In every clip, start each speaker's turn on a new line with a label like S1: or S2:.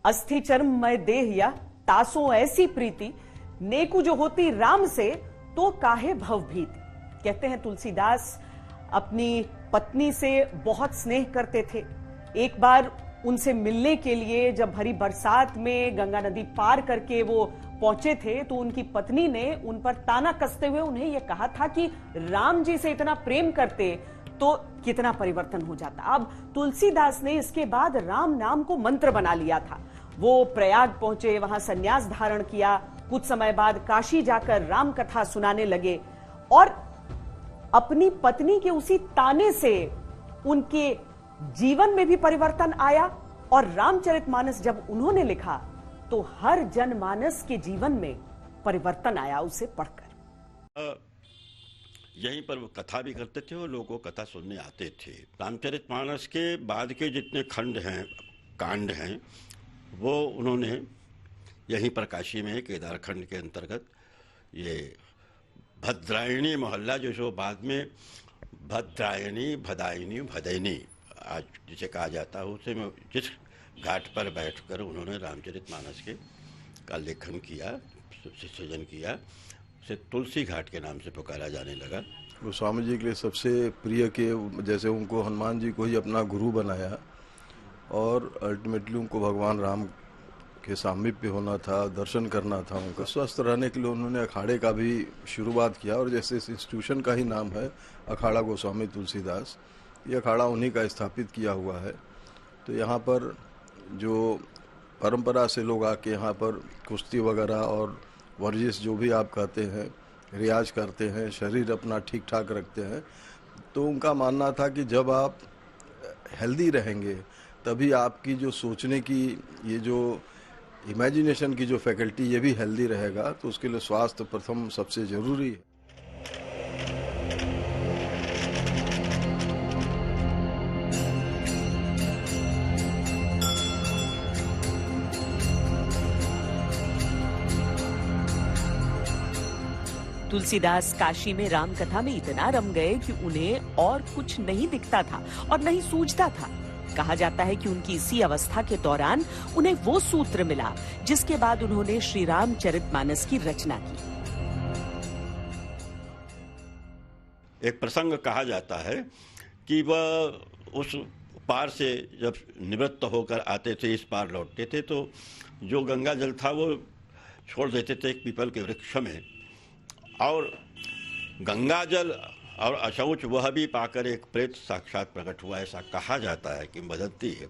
S1: अस्थि चर्ममय देह या तासो ऐसी प्रीति, नेकु जो होती राम से तो काहे भवभीति। कहते हैं तुलसीदास अपनी पत्नी से बहुत स्नेह करते थे। एक बार उनसे मिलने के लिए जब भरी बरसात में गंगा नदी पार करके वो पहुंचे थे तो उनकी पत्नी ने उन पर ताना कसते हुए उन्हें यह कहा था कि राम जी से इतना प्रेम करते तो कितना परिवर्तन हो जाता। अब तुलसीदास ने इसके बाद राम नाम को मंत्र बना लिया था। वो प्रयाग पहुंचे, वहां संन्यास धारण किया, कुछ समय बाद काशी जाकर राम कथा सुनाने लगे और अपनी पत्नी के उसी ताने से उनके जीवन में भी परिवर्तन आया। और रामचरितमानस जब उन्होंने लिखा तो हर जनमानस के जीवन में परिवर्तन आया उसे पढ़कर।
S2: यहीं पर वो कथा भी करते थे और लोगों को कथा सुनने आते थे। रामचरितमानस के बाद के जितने खंड हैं, कांड हैं, वो उन्होंने यहीं पर काशी में केदार खंड के अंतर्गत ये भद्रायणी मोहल्ला जो बाद में भद्रायणी, भदायनी, भदैनी आज जिसे कहा जाता है, उसे में जिस घाट पर बैठकर उन्होंने रामचरितमानस के का लेखन किया, सृजन किया, उसे तुलसी घाट के नाम से पुकारा जाने लगा।
S3: गोस्वामी जी के लिए सबसे प्रिय के जैसे उनको हनुमान जी को ही अपना गुरु बनाया और अल्टीमेटली उनको भगवान राम के सामीप्य होना था, दर्शन करना था उनका। स्वस्थ रहने के लिए उन्होंने अखाड़े का भी शुरुआत किया और जैसे इस इंस्टीट्यूशन का ही नाम है अखाड़ा गोस्वामी तुलसीदास, ये अखाड़ा उन्हीं का स्थापित किया हुआ है। तो यहाँ पर जो परंपरा से लोग आके यहाँ पर कुश्ती वगैरह और वर्जिश जो भी आप कहते हैं, रियाज करते हैं, शरीर अपना ठीक ठाक रखते हैं, तो उनका मानना था कि जब आप हेल्दी रहेंगे तभी आपकी जो सोचने की ये जो इमेजिनेशन की जो फैकल्टी ये भी हेल्दी रहेगा, तो उसके लिए स्वास्थ्य प्रथम सबसे जरूरी है।
S1: तुलसीदास काशी में राम कथा में इतना रम गए कि उन्हें और कुछ नहीं दिखता था और नहीं सूझता था। कहा जाता है कि उनकी इसी अवस्था के दौरान उन्हें वो सूत्र मिला जिसके बाद उन्होंने श्री रामचरितमानस की रचना की।
S2: एक प्रसंग कहा जाता है कि वह उस पार से जब निवृत्त होकर आते थे, इस पार लौटते थे, तो जो गंगा जल था वो छोड़ देते थे एक पीपल के वृक्ष में, और गंगा जल और अशौच वह भी पाकर एक प्रेत साक्षात प्रकट हुआ, ऐसा कहा जाता है कि बदलती है।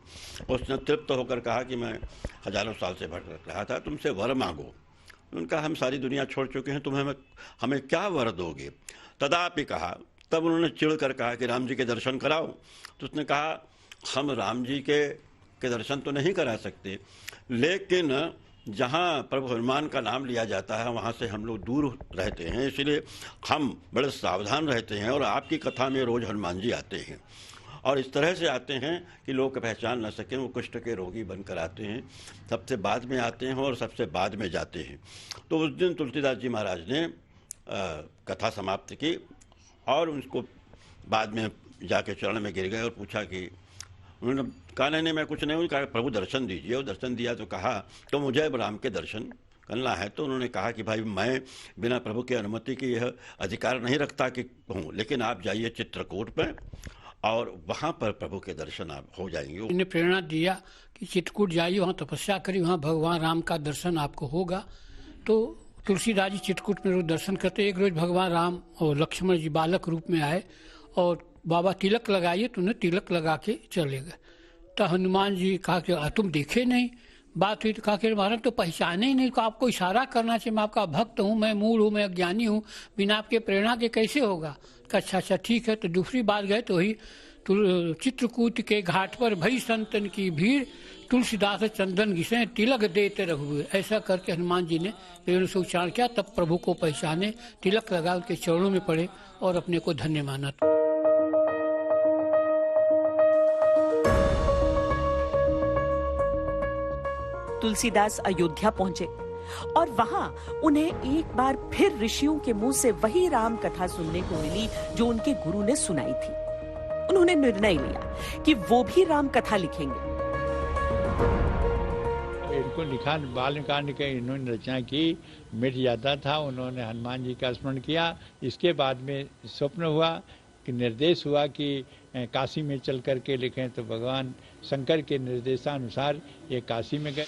S2: उसने तृप्त होकर कहा कि मैं हजारों साल से भटक रहा था, तुमसे वर मांगो। उनका हम सारी दुनिया छोड़ चुके हैं, तुम्हें हमें क्या वर दोगे? तदापि कहा, तब उन्होंने चिढ़ कर कहा कि राम जी के दर्शन कराओ। तो उसने कहा हम राम जी के दर्शन तो नहीं करा सकते, लेकिन जहाँ प्रभु हनुमान का नाम लिया जाता है वहाँ से हम लोग दूर रहते हैं, इसलिए हम बड़े सावधान रहते हैं और आपकी कथा में रोज़ हनुमान जी आते हैं और इस तरह से आते हैं कि लोग पहचान न सकें। वो कुष्ठ के रोगी बनकर आते हैं, सबसे बाद में आते हैं और सबसे बाद में जाते हैं। तो उस दिन तुलसीदास जी महाराज ने कथा समाप्त की और उसको बाद में जाके चरण में गिर गए और पूछा कि, उन्होंने कहा नहीं मैं कुछ नहीं, कहा प्रभु दर्शन दीजिए। और दर्शन दिया तो कहा तो मुझे अब राम के दर्शन करना है। तो उन्होंने कहा कि भाई मैं बिना प्रभु की अनुमति के यह अधिकार नहीं रखता कि हूँ, लेकिन आप जाइए चित्रकूट पर और वहाँ पर प्रभु के दर्शन आप हो जाएंगे।
S4: उन्होंने प्रेरणा दिया कि चित्रकूट जाइए, वहाँ तपस्या करिए, वहाँ भगवान राम का दर्शन आपको होगा। तो तुलसीदास जी चित्रकूट में रोज दर्शन करते। एक रोज भगवान राम और लक्ष्मण जी बालक रूप में आए और बाबा तिलक लगाइए, तो उन्हें तिलक लगा के चले गए। तो हनुमान जी कहा कि तुम देखे नहीं। बात हुई तो कहा कि महाराज तो पहचाने ही नहीं, तो आपको इशारा करना चाहिए, मैं आपका भक्त हूँ, मैं मूढ़ हूँ, मैं अज्ञानी हूँ, बिना आपके प्रेरणा के कैसे होगा। अच्छा अच्छा ठीक है। तो दूसरी बार गए तो वही चित्रकूट के घाट पर भई संतन की भीड़, तुलसीदास चंदन घिसे तिलक देते रघुवीर। ऐसा करके हनुमान जी ने रेणु से उच्चारण किया, तब प्रभु को पहचाने, तिलक लगा, उनके चरणों में पड़े और अपने को धन्य माना।
S1: तुलसीदास अयोध्या पहुंचे और वहां उन्हें एक बार फिर ऋषियों के मुंह से वही राम कथा सुनने को मिली जो उनके गुरु ने सुनाई थी। उन्होंने निर्णय लिया कि वो भी राम कथा लिखेंगे।
S5: जिनको लिखा बालकांड के इन्होंने रचना की मिट जाता था, उन्होंने हनुमान जी का स्मरण किया। इसके बाद में स्वप्न हुआ कि निर्देश हुआ कि काशी में चल कर के लिखें, तो भगवान शंकर के निर्देशानुसार ये काशी में गए।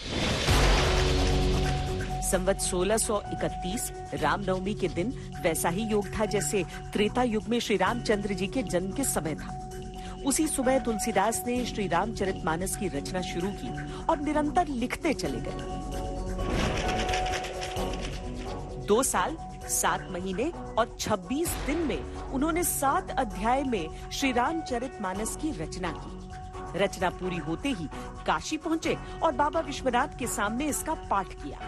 S1: संवत 1631 रामनवमी के दिन वैसा ही योग था जैसे त्रेता युग में श्री रामचंद्र जी के जन्म के समय था। उसी सुबह तुलसीदास ने श्री रामचरितमानस की रचना शुरू की और निरंतर लिखते चले गए। 2 साल 7 महीने और 26 दिन में उन्होंने 7 अध्याय में श्री रामचरितमानस की रचना की। रचना पूरी होते ही काशी पहुंचे और बाबा विश्वनाथ के सामने इसका पाठ किया।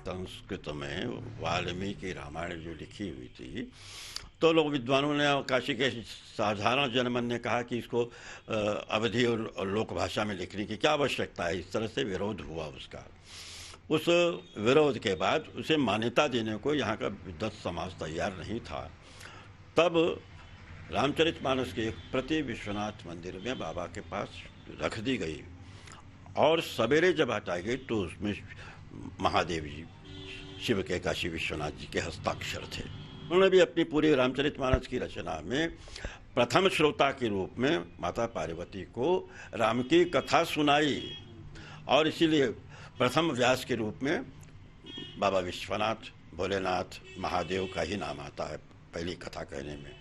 S2: संस्कृत में वाल्मीकि रामायण जो लिखी हुई थी, तो लोग विद्वानों ने और काशी के साधारण जनमन ने कहा कि इसको अवधि और लोक भाषा में लिखने की क्या आवश्यकता है। इस तरह से विरोध हुआ उसका। उस विरोध के बाद उसे मान्यता देने को यहाँ का विद्वत समाज तैयार नहीं था। तब रामचरितमानस की एक प्रति विश्वनाथ मंदिर में बाबा के पास रख दी गई और सवेरे जब हटाई गई तो उसमें महादेव जी, शिव के काशी विश्वनाथ जी के हस्ताक्षर थे। उन्होंने भी अपनी पूरी रामचरितमानस की रचना में प्रथम श्रोता के रूप में माता पार्वती को राम की कथा सुनाई और इसीलिए प्रथम व्यास के रूप में बाबा विश्वनाथ, भोलेनाथ, महादेव का ही नाम आता है पहली कथा कहने में।